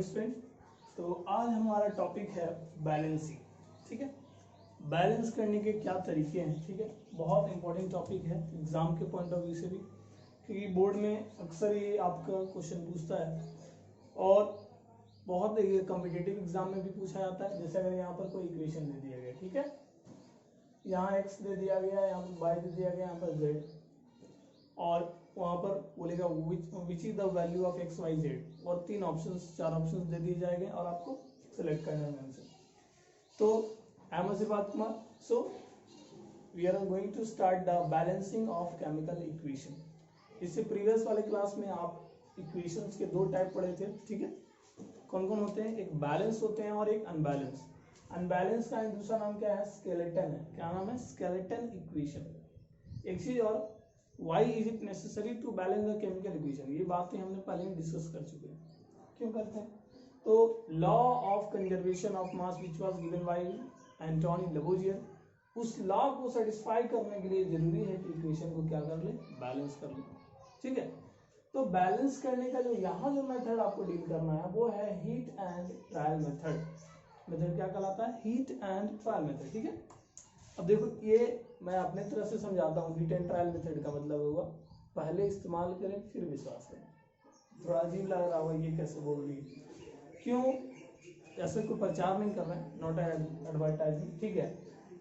Student, तो आज हमारा टॉपिक है बैलेंसिंग। ठीक है, बैलेंस करने के क्या तरीके हैं। ठीक है, बहुत इंपॉर्टेंट टॉपिक है एग्जाम के पॉइंट ऑफ व्यू से भी, क्योंकि बोर्ड में अक्सर ये आपका क्वेश्चन पूछता है और बहुत ये कॉम्पिटिटिव एग्जाम में भी पूछा जाता है। जैसे अगर यहाँ पर कोई इक्वेशन दे दिया गया, ठीक है, यहाँ x दे दिया गया, यहाँ पर y दे दिया गया, यहाँ पर z, और वहां पर बोलेगा which is the value of x y z, और चार ऑप्शंस दे दिए जाएंगे और आपको सिलेक्ट करना है आंसर। तो एम बात Kumar, so we are going to start the balancing of chemical equation. इससे प्रीवियस वाले क्लास में आप इक्वेशंस के दो टाइप पढ़े थे। ठीक है, कौन कौन होते हैं, एक बैलेंस होते हैं और एक अनबैलेंस। अनबैलेंस का दूसरा नाम क्या है, स्केलेटन है। क्या नाम है, स्केलेटन इक्वेशन। एक चीज और, Why is it necessary to balance the chemical equation? ये बातें हमने पहले ही डिस्कस कर चुके हैं। क्यों करते हैं, तो law of conservation of mass which was given by Antoine Lavoisier, उस लॉ को सेटिस्फाई करने के लिए जरूरी है कि इक्वेशन को क्या कर ले, बैलेंस कर ले। ठीक है, तो बैलेंस करने का जो यहाँ जो मेथड आपको डील करना है वो है heat and trial method. Method क्या कहलाता है, हीट एंड ट्रायल मेथड। ठीक है, अब देखो ये मैं अपने तरह से समझाता हूँ। हीट एंड ट्रायल मेथड का मतलब होगा पहले इस्तेमाल करें फिर विश्वास करें। थोड़ा अजीब लग रहा होगा ये कैसे बोल रही, क्यों, ऐसे कोई प्रचार नहीं कर रहे हैं, नॉट एडवर्टाइजिंग। ठीक है,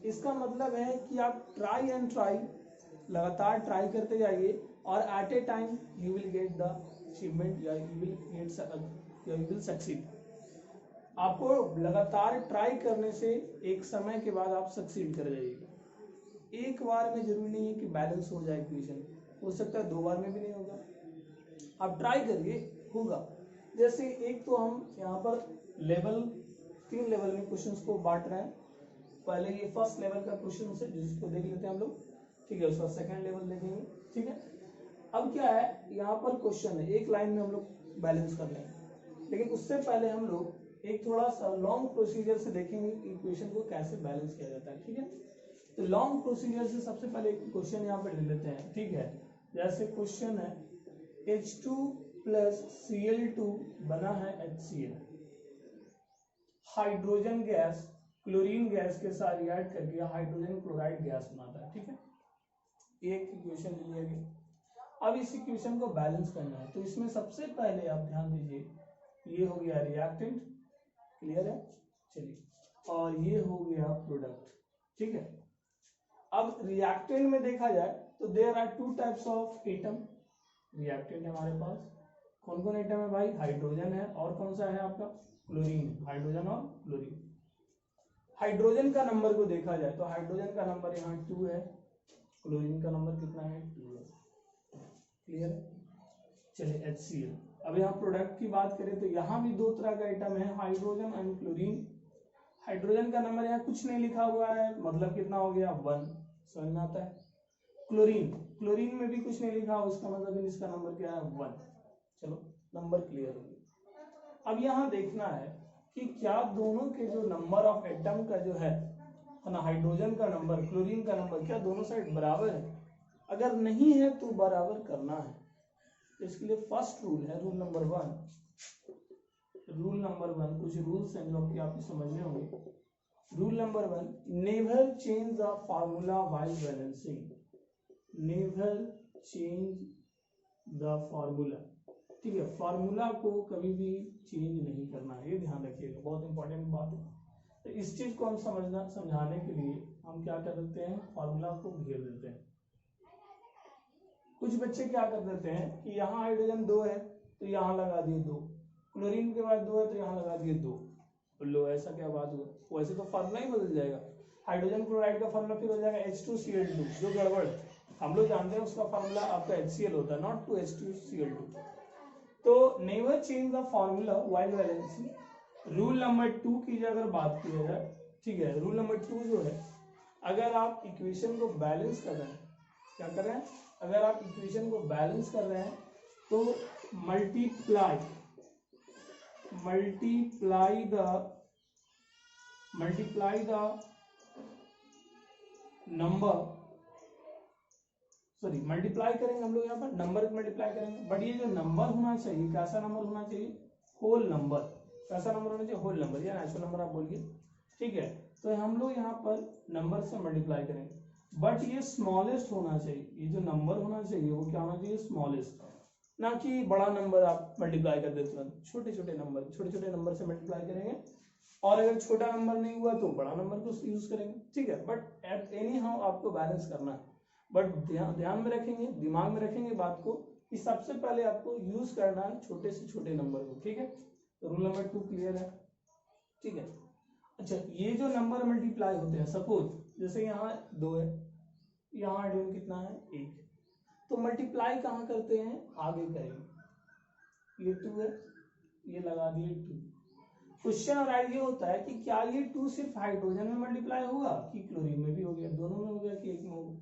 इसका मतलब है कि आप ट्राई एंड ट्राई, लगातार ट्राई करते जाइए और at a time you will get the achievement या यू विल सक्सीड। आपको लगातार ट्राई करने से एक समय के बाद आप सक्सीड कर जाइएगा। एक बार में जरूरी नहीं है कि बैलेंस हो जाए इक्वेशन, हो सकता है 2 बार में भी नहीं होगा। आप ट्राई करिए, होगा। जैसे एक तो हम यहाँ पर लेवल 3 लेवल में क्वेश्चंस को बांट रहे हैं। पहले ये फर्स्ट लेवल का क्वेश्चन है जिसको देख लेते हैं हम लोग। ठीक है, उसका सेकेंड लेवल देखेंगे। ठीक है, अब क्या है, यहाँ पर क्वेश्चन है, एक लाइन में हम लोग बैलेंस कर लेंगे, लेकिन उससे पहले हम लोग एक थोड़ा सा लॉन्ग प्रोसीजर से देखेंगे कि इक्वेशन को कैसे बैलेंस किया जाता है। ठीक है, तो लॉन्ग प्रोसीजर से सबसे पहले एक क्वेश्चन यहाँ पे ले लेते हैं। ठीक है, जैसे क्वेश्चन है H2 प्लस Cl2 बना है HCl, hydrogen gas chlorine gas के साथ रिएक्ट करके हाइड्रोजन क्लोराइड गैस बनाता है। ठीक है, एक इक्वेशन ले लिया गया। अब इस इक्वेशन को बैलेंस करना है, तो इसमें सबसे पहले आप ध्यान दीजिए, ये हो गया रिएक्टेंट, क्लियर है, चलिए, और ये हो गया प्रोडक्ट। ठीक है, अब रिएक्टेंट में देखा जाए तो there are 2 types of atom. Reactant है हमारे पास, कौन कौन एटम है भाई, हाइड्रोजन है और कौन सा है आपका, क्लोरीन। हाइड्रोजन और क्लोरीन। हाइड्रोजन का नंबर को देखा जाए तो हाइड्रोजन का नंबर यहाँ 2 है, क्लोरीन का नंबर कितना है, 2 है। क्लियर है, चलिए HCl। अब यहाँ प्रोडक्ट की बात करें तो यहाँ भी 2 तरह का आइटम है, हाइड्रोजन एंड क्लोरीन। हाइड्रोजन का नंबर यहाँ कुछ नहीं लिखा हुआ है, मतलब कितना हो गया, 1, समझ में आता है। क्लोरीन में भी कुछ नहीं लिखा, उसका मतलब इसका नंबर क्या है, 1। चलो, नंबर क्लियर हो गया। अब यहाँ देखना है कि क्या दोनों के जो नंबर ऑफ एटम का जो है ना, हाइड्रोजन का नंबर, क्लोरीन का नंबर, क्या दोनों साइड बराबर है। अगर नहीं है तो बराबर करना है। इसके लिए फर्स्ट रूल है, रूल नंबर 1। कुछ रूल्स हैं जो आपको समझने होंगे। Rule number 1, never change the formula while balancing. Never change the formula. ठीक है, फार्मूला को कभी भी चेंज नहीं करना है, ये ध्यान रखिएगा, बहुत इंपॉर्टेंट बात है। तो इस चीज को हम समझाने के लिए हम क्या कर देते हैं, फार्मूला को घेर देते हैं। कुछ बच्चे क्या कर देते हैं कि यहाँ हाइड्रोजन 2 है तो यहाँ लगा दिए 2, क्लोरीन के बाद 2 है तो यहाँ लगा दिए 2। लो, ऐसा क्या बात हुआ, वैसे तो फार्मूला ही बदल जाएगा। हाइड्रोजन क्लोराइड का फार्मूला फिर हो जाएगा H2Cl2, जो गड़बड़ हम लोग जानते हैं उसका फार्मूला आपका HCl होता है, नॉट 2H2Cl2। तो never change the formula while balancing. Rule number 2 की अगर बात की जाए, ठीक है, रूल नंबर 2 जो है, अगर आप इक्वेशन को बैलेंस कर रहे हैं, क्या कर रहे हैं, अगर आप इक्वेशन को बैलेंस कर रहे हैं तो multiply the number, sorry multiply करेंगे हम लोग, यहाँ पर नंबर मल्टीप्लाई करेंगे, बट ये जो नंबर होना चाहिए कैसा नंबर होना चाहिए, होल नंबर। कैसा नंबर होना चाहिए, होल नंबर या नेचुरल नंबर आप बोलिए, ठीक है। तो हम लोग यहाँ पर नंबर से मल्टीप्लाई करेंगे, बट ये स्मॉलेस्ट होना चाहिए, ये जो नंबर होना चाहिए वो क्या होना चाहिए, स्मॉलेस्ट, ना कि बड़ा नंबर आप मल्टीप्लाई कर देते हैं। छोटे छोटे नंबर से मल्टीप्लाई करेंगे, और अगर छोटा नंबर नहीं हुआ तो बड़ा नंबर को यूज करेंगे, ठीक है। बट एट एनी हाउ आपको बैलेंस करना है, बट ध्यान में रखेंगे, दिमाग में रखेंगे बात को कि सबसे पहले आपको यूज करना है छोटे से छोटे नंबर को, ठीक है। तो रूल नंबर 2 क्लियर है, ठीक है। अच्छा, ये जो नंबर मल्टीप्लाई होते हैं, सपोज जैसे यहाँ 2 है, यहाँ डिवीजन कितना है 1, तो मल्टीप्लाई कहाँ करते हैं, आगे करेंगे। ये 2 है, ये लगा दिए 2। क्वेश्चन और आइडिया होता है कि क्या ये 2 सिर्फ हाइड्रोजन में मल्टीप्लाई होगा कि क्लोरीन में भी हो गया, दोनों में हो गया कि एक में होगा,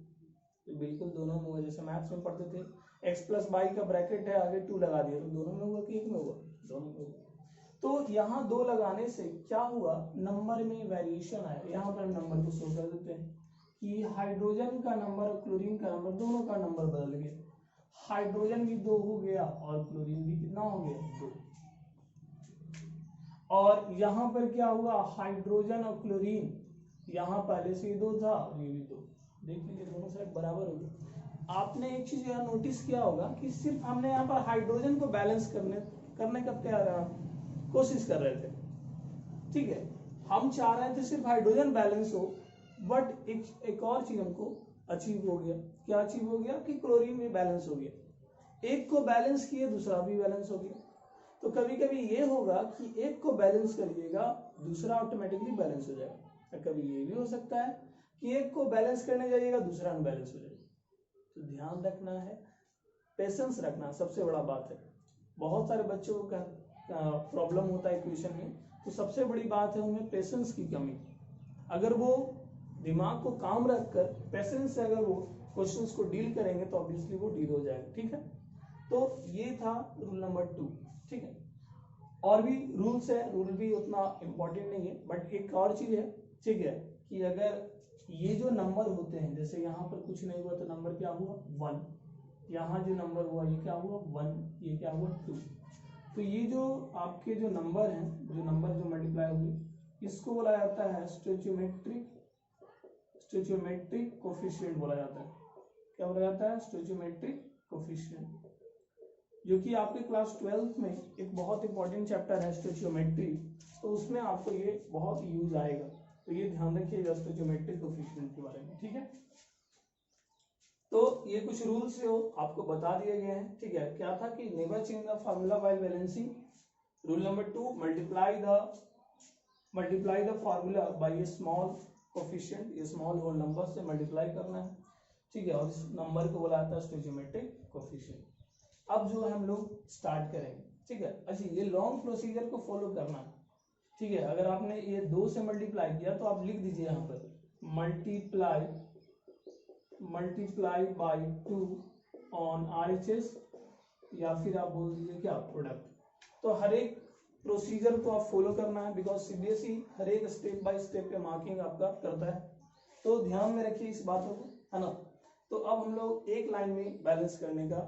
तो बिल्कुल दोनों में होगा। जैसे मैथ्स में पढ़ते थे x प्लस वाई का ब्रैकेट है, आगे 2 लगा दिया, तो दोनों में होगा कि एक में होगा, दोनों में होगा। तो यहाँ 2 लगाने से क्या हुआ, नंबर में वेरिएशन आया। यहाँ पर नंबर को शो कर देते हैं कि हाइड्रोजन का नंबर और क्लोरीन का नंबर, दोनों का नंबर बदल गया। हाइड्रोजन भी 2 हो गया और क्लोरीन भी कितना हो गया, 2। और यहाँ पर क्या हुआ, हाइड्रोजन और क्लोरीन, यहाँ पहले से 2 था और ये भी 2, देख लीजिए दोनों साइड बराबर हो गया। आपने एक चीज यहाँ नोटिस किया होगा कि सिर्फ हमने यहाँ पर हाइड्रोजन को बैलेंस करने का कोशिश कर रहे थे, ठीक है। हम चाह रहे थे सिर्फ हाइड्रोजन बैलेंस हो, बट एक और चीज हमको अचीव हो गया। क्या अचीव हो गया कि क्लोरीन भी बैलेंस हो गया। एक को बैलेंस किए, दूसरा भी बैलेंस हो गया। तो कभी कभी ये होगा कि एक को बैलेंस करिएगा, दूसरा ऑटोमेटिकली बैलेंस हो जाएगा। कभी ये भी हो सकता है कि एक को बैलेंस करने जाइएगा, दूसरा अनबैलेंस हो जाएगा। तो ध्यान रखना है, पेशेंस रखना सबसे बड़ा बात है। बहुत सारे बच्चों का प्रॉब्लम होता है इक्वेशन में, तो सबसे बड़ी बात है उनमें पेशेंस की कमी। अगर वो दिमाग को काम रखकर पेशेंस से अगर वो क्वेश्चंस को डील करेंगे तो ऑब्वियसली वो डील हो जाएगा, ठीक है। तो ये था रूल नंबर 2, ठीक है। और भी रूल्स है, रूल भी उतना इम्पोर्टेंट नहीं है, बट एक और चीज है, ठीक है, कि अगर ये जो नंबर होते हैं, जैसे यहाँ पर कुछ नहीं हुआ तो नंबर क्या हुआ 1, यहाँ जो नंबर हुआ ये क्या हुआ 1, ये क्या हुआ 2। तो ये जो आपके जो नंबर हैं, जो नंबर जो मल्टीप्लाई हुए, इसको बोला जाता है स्टोइचियोमेट्रिक कोफिशिएंट बोला जाता है। क्या बोला जाता है, स्टोइचियोमेट्रिक कोफिशिएंट, जो कि आपके क्लास 12th में एक बहुत इंपॉर्टेंट चैप्टर है स्टोइचियोमेट्री, तो उसमें आपको ये बहुत यूज आएगा। तो ये ध्यान रखिएगा स्टोइचियोमेट्रिक कोफिशिएंट के बारे में, ठीक है। तो ये कुछ रूल्स जो आपको बता दिए गए हैं, ठीक है। क्या था कि never change the formula while balancing. Rule number 2, multiply the formula by A small coefficient, ये स्मॉल होल नंबर से मल्टीप्लाई करना है, ठीक है। और इस नंबर को बोला जाता है स्टोइचियोमेट्रिक कोफिशिएंट। अब जो है हम लोग स्टार्ट करेंगे, ठीक है। अच्छा, ये लॉन्ग प्रोसीजर को फॉलो करना है, ठीक है। अगर आपने ये 2 से मल्टीप्लाई किया तो आप लिख दीजिए यहाँ पर मल्टीप्लाई बाय 2 ऑन RHS, या फिर आप बोल दीजिए क्या, प्रोडक्ट। तो हर एक प्रोसीजर को आप फॉलो करना है, बिकॉज CBSE हर एक स्टेप बाय स्टेप पे मार्किंग आपका करता है। तो ध्यान में रखिए इस बातों को, है ना। तो अब हम लोग एक लाइन में बैलेंस करने का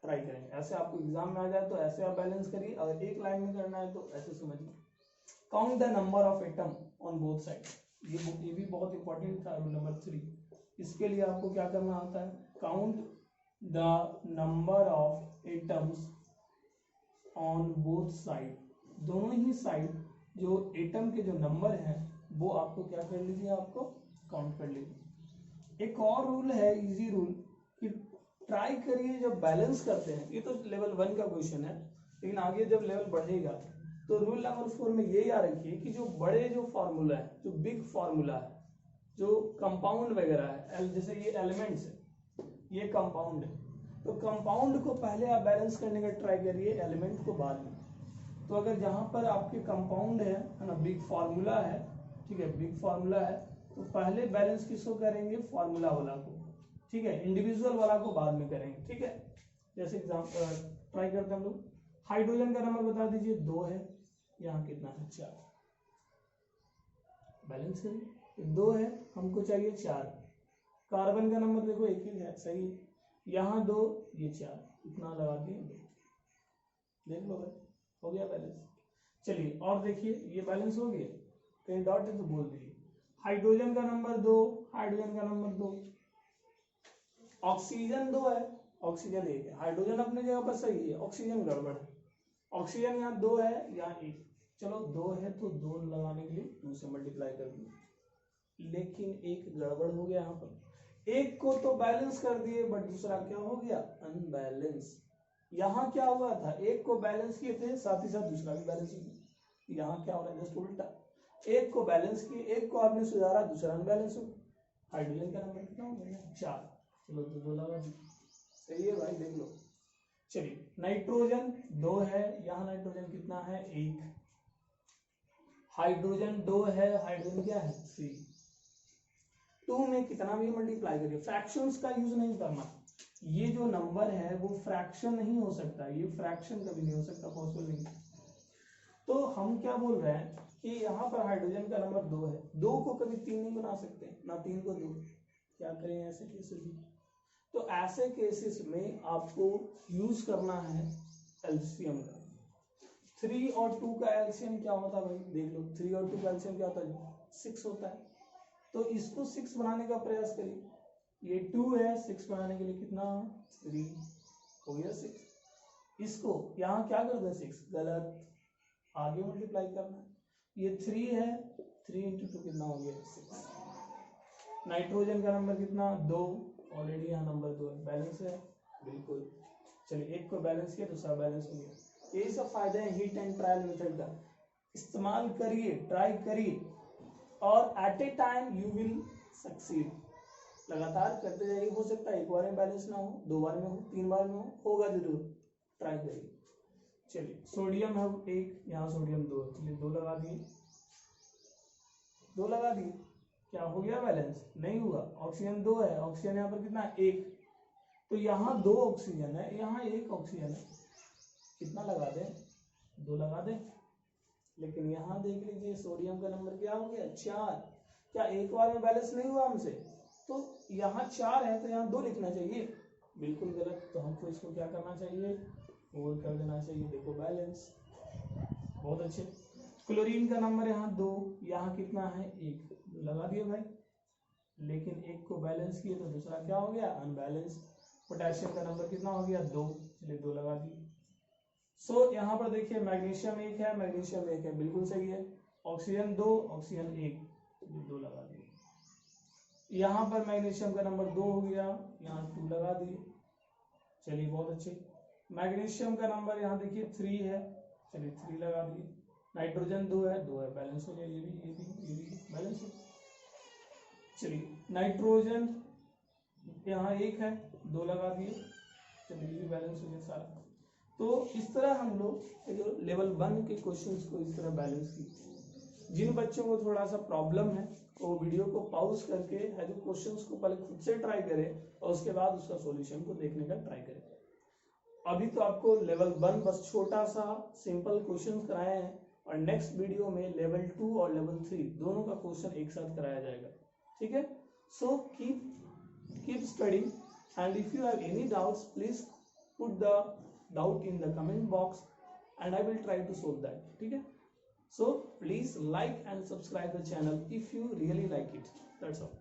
ट्राई करेंगे। ऐसे आपको एग्जाम में आ जाए तो ऐसे आप बैलेंस करिए, अगर एक लाइन में करना है तो ऐसे समझिए। Count the number of atom on both side, ये भी बहुत इंपॉर्टेंट था, रूल नंबर 3। इसके लिए आपको क्या करना होता है, count the number of atoms on both side, दोनों ही साइड जो एटम के जो नंबर हैं वो आपको क्या कर लीजिए, आपको काउंट कर लीजिए। एक और रूल है, इजी रूल, कि ट्राई करिए जब बैलेंस करते हैं, ये तो लेवल 1 का क्वेश्चन है, लेकिन आगे जब लेवल बढ़ेगा तो रूल नंबर 4 में ये याद रखिए कि जो बड़े जो फार्मूला है, जो बिग फार्मूला है, जो कंपाउंड वगैरह है, जैसे ये एलिमेंट्स है, ये कंपाउंड है, तो कंपाउंड को पहले आप बैलेंस करने का ट्राई करिए, एलिमेंट को बाद में। तो अगर जहां पर आपके कंपाउंड है ना, बिग फार्मूला है, ठीक है, बिग फार्मूला है, तो पहले बैलेंस किसको करेंगे, फार्मूला वाला को, ठीक है, इंडिविजुअल वाला को बाद में करेंगे, ठीक है। जैसे एग्जाम्पल ट्राई करते हैं हम लोग, हाइड्रोजन का नंबर बता दीजिए 2 है, यहाँ कितना है 4, बैलेंस करिए, 2 है, हमको चाहिए 4। कार्बन का नंबर देखो 1 ही है, सही, यहाँ 2, ये 4, इतना लगा दिए 2, देख लो भाई, हो गया बैलेंस। चलिए और देखिए ये बैलेंस हो गया, कहीं डॉट है तो बोल दीजिए। हाइड्रोजन का नंबर 2, हाइड्रोजन का नंबर 2, ऑक्सीजन 2 है, ऑक्सीजन 1 है, हाइड्रोजन अपनी जगह पर सही है, ऑक्सीजन गड़बड़ है। ऑक्सीजन यहाँ 2 है, यहाँ 1, चलो 2 है तो 2 लगाने के लिए 2 से मल्टीप्लाई कर दिए, लेकिन एक गड़बड़ हो गया यहाँ पर। एक को तो बैलेंस कर दिए बट दूसरा क्या हो गया, अनबैलेंस। यहाँ क्या हुआ था, एक को बैलेंस किए थे साथ ही साथ दूसरा भी बैलेंस किया, यहाँ क्या हो रहा है जस्ट उल्टा, एक को बैलेंस किए, एक को आपने सुधारा, दूसरा अनबैलेंस हो। हाइड्रोजन का नंबर कितना हो गया, 4, चलो तो 2 लगा दी, सही है भाई, देख लो। चलिए नाइट्रोजन 2 है, यहाँ नाइट्रोजन कितना है, 1, हाइड्रोजन 2 है, हाइड्रोजन क्या है, 3, 2 में कितना भी मल्टीप्लाई करिए, फ्रैक्शंस का यूज नहीं करना। ये जो नंबर है वो फ्रैक्शन नहीं हो सकता, ये फ्रैक्शन कभी नहीं हो सकता, पॉसिबल नहीं। तो हम क्या बोल रहे हैं कि यहाँ पर हाइड्रोजन का नंबर 2 है, 2 को कभी 3 नहीं बना सकते, ना 3 को 2, क्या करें ऐसे केसेस में। तो ऐसे केसेस में आपको यूज करना है एलसीएम का। 3 और 2 का एलसीएम क्या होता है भाई, देख लो, 3 और 2 का एलसीएम क्या होता है, 6 होता है। तो इसको 6 बनाने का प्रयास करिए, ये 2 है, 6 बनाने के लिए कितना, 3 हो गया 6। इसको यहाँ क्या कर दें, 6 गलत, आगे मल्टीप्लाई करना है, ये 3 है, 3 इंटू 2 कितना हो गया, 6। नाइट्रोजन का नंबर कितना, 2, ऑलरेडी यहाँ नंबर 2 है, बैलेंस है बिल्कुल। चलिए एक को बैलेंस किया, दूसरा बैलेंस हो गया। यही सब फायदे हैं हीट एंड ट्रायल मेथड का, इस्तेमाल करिए, ट्राई करिए, और at a time you will succeed. लगातार करते जाइए, हो सकता है एक बार में बैलेंस ना हो, 2 बार में हो, 3 बार में हो, होगा जरूर, ट्राई करिए। चलिए सोडियम है 1, यहाँ सोडियम 2, चलिए 2 लगा दिए, 2 लगा दिए, क्या हो गया बैलेंस, नहीं हुआ। ऑक्सीजन 2 है, ऑक्सीजन यहाँ पर कितना, 1, तो यहाँ 2 ऑक्सीजन है, यहाँ 1 ऑक्सीजन है, कितना लगा दें, 2 लगा दें। लेकिन यहाँ देख लीजिए सोडियम का नंबर क्या हो गया, 4, क्या एक बार में बैलेंस नहीं हुआ हमसे, तो यहाँ 4 है तो यहाँ 2 लिखना चाहिए, बिल्कुल गलत। तो हमको इसको क्या करना चाहिए, और कर देना चाहिए, देखो बैलेंस, बहुत अच्छे। क्लोरीन का नंबर यहाँ 2, यहाँ कितना है, 1, लगा दिए भाई, लेकिन एक को बैलेंस किए तो दूसरा क्या हो गया, अनबैलेंस। पोटेशियम का नंबर कितना हो गया, 2, चलिए 2 लगा दिए। सो यहाँ पर देखिए मैग्नीशियम 1 है, मैग्नीशियम 1 है, बिल्कुल सही है। ऑक्सीजन 2, ऑक्सीजन 1, 2 लगा दिए। यहाँ पर मैग्नीशियम का नंबर 2 हो गया, यहाँ 2 लगा दिए, चलिए बहुत अच्छे। मैग्नीशियम का नंबर यहाँ देखिए 3 है, चलिए 3 लगा दिए। नाइट्रोजन 2 है, 2 है, बैलेंस हो गया, ये भी बैलेंस हो। चलिए नाइट्रोजन यहाँ 1 है, 2 लगा दिए, चलिए ये भी बैलेंस हो गया सारा। तो इस तरह हम लोग लेवल 1 के क्वेश्चंस को इस तरह बैलेंस की। जिन बच्चों को थोड़ा सा प्रॉब्लम है वो वीडियो को पॉज करके है जो क्वेश्चंस को पहले खुद से ट्राई करें और उसके बाद उसका सॉल्यूशन को देखने का ट्राई करें। अभी तो आपको लेवल 1 बस छोटा सा सिंपल क्वेश्चन कराए हैं, और नेक्स्ट वीडियो में लेवल 2 और लेवल 3 दोनों का क्वेश्चन एक साथ कराया जाएगा, ठीक है। So keep studying, and if you have any doubts please put the doubt in the comment box and I will try to solve that, ठीक है। So please like and subscribe the channel if you really like it, that's all.